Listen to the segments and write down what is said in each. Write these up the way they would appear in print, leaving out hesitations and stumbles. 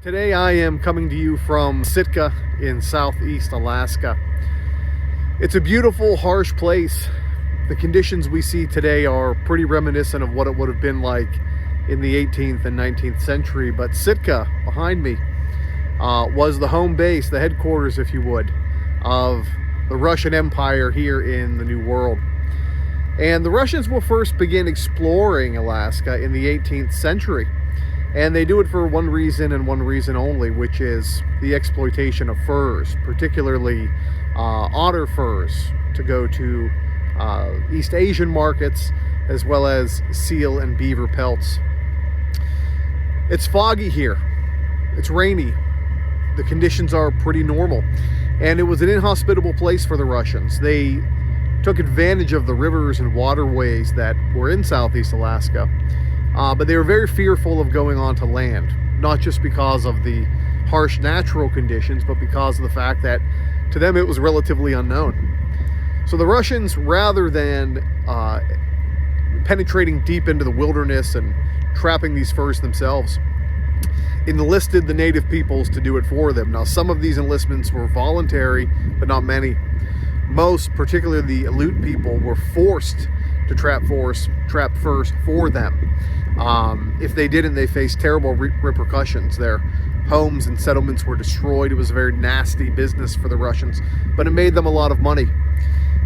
Today I am coming to you from Sitka in southeast Alaska. It's a beautiful, harsh place. The conditions we see today are pretty reminiscent of what it would have been like in the 18th and 19th century, but Sitka, behind me, was the home base, the headquarters, if you would, of the Russian Empire here in the New World. And the Russians will first begin exploring Alaska in the 18th century. And they do it for one reason and one reason only, which is the exploitation of furs, particularly otter furs, to go to East Asian markets, as well as seal and beaver pelts. It's foggy here. It's rainy. The conditions are pretty normal. And it was an inhospitable place for the Russians. They took advantage of the rivers and waterways that were in southeast Alaska. But they were very fearful of going onto land, not just because of the harsh natural conditions, but because of the fact that to them it was relatively unknown. So the Russians, rather than penetrating deep into the wilderness and trapping these furs themselves, enlisted the native peoples to do it for them. Now, some of these enlistments were voluntary, but not many. Most, particularly the Aleut people, were forced to trap furs for them. If they didn't, they faced terrible repercussions. Their homes and settlements were destroyed. It was a very nasty business for the Russians, but it made them a lot of money.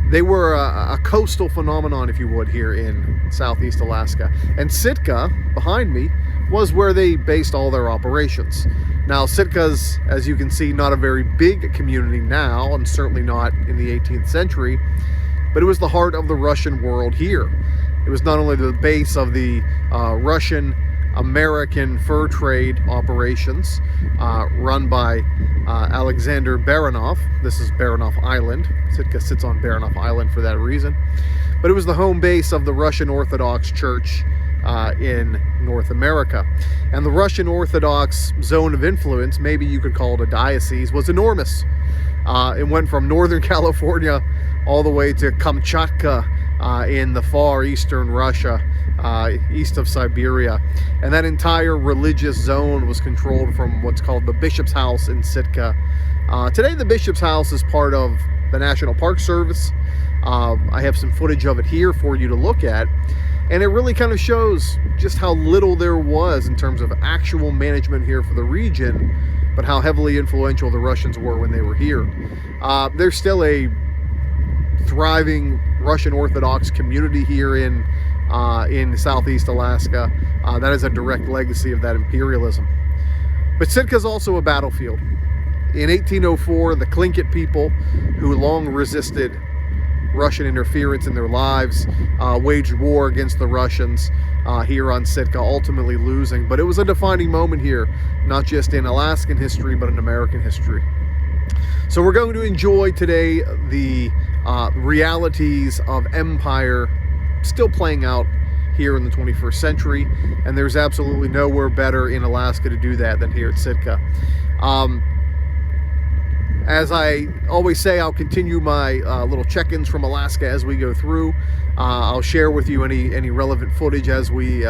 They were a coastal phenomenon, if you would, here in southeast Alaska. And Sitka, behind me, was where they based all their operations. Now, Sitka's, as you can see, not a very big community now, and certainly not in the 18th century, but it was the heart of the Russian world here. It was not only the base of the Russian-American fur trade operations run by Alexander Baranov. This is Baranov Island. Sitka sits on Baranov Island for that reason. But it was the home base of the Russian Orthodox Church in North America. And the Russian Orthodox zone of influence, maybe you could call it a diocese, was enormous. It went from Northern California all the way to Kamchatka in the far eastern Russia, east of Siberia. And that entire religious zone was controlled from what's called the Bishop's House in Sitka. Today, the Bishop's House is part of the National Park Service. I have some footage of it here for you to look at. And it really kind of shows just how little there was in terms of actual management here for the region, but how heavily influential the Russians were when they were here. There's still a thriving Russian Orthodox community here in southeast Alaska. That is a direct legacy of that imperialism. But Sitka is also a battlefield. In 1804, the Tlingit people, who long resisted Russian interference in their lives, waged war against the Russians here on Sitka, ultimately losing. But it was a defining moment here, not just in Alaskan history, but in American history. So we're going to enjoy today the realities of empire still playing out here in the 21st century, and there's absolutely nowhere better in Alaska to do that than here at Sitka. As I always say, I'll continue my little check-ins from Alaska as we go through. I'll share with you any relevant footage as we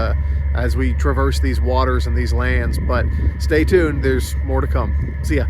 traverse these waters and these lands. But stay tuned, there's more to come. See ya.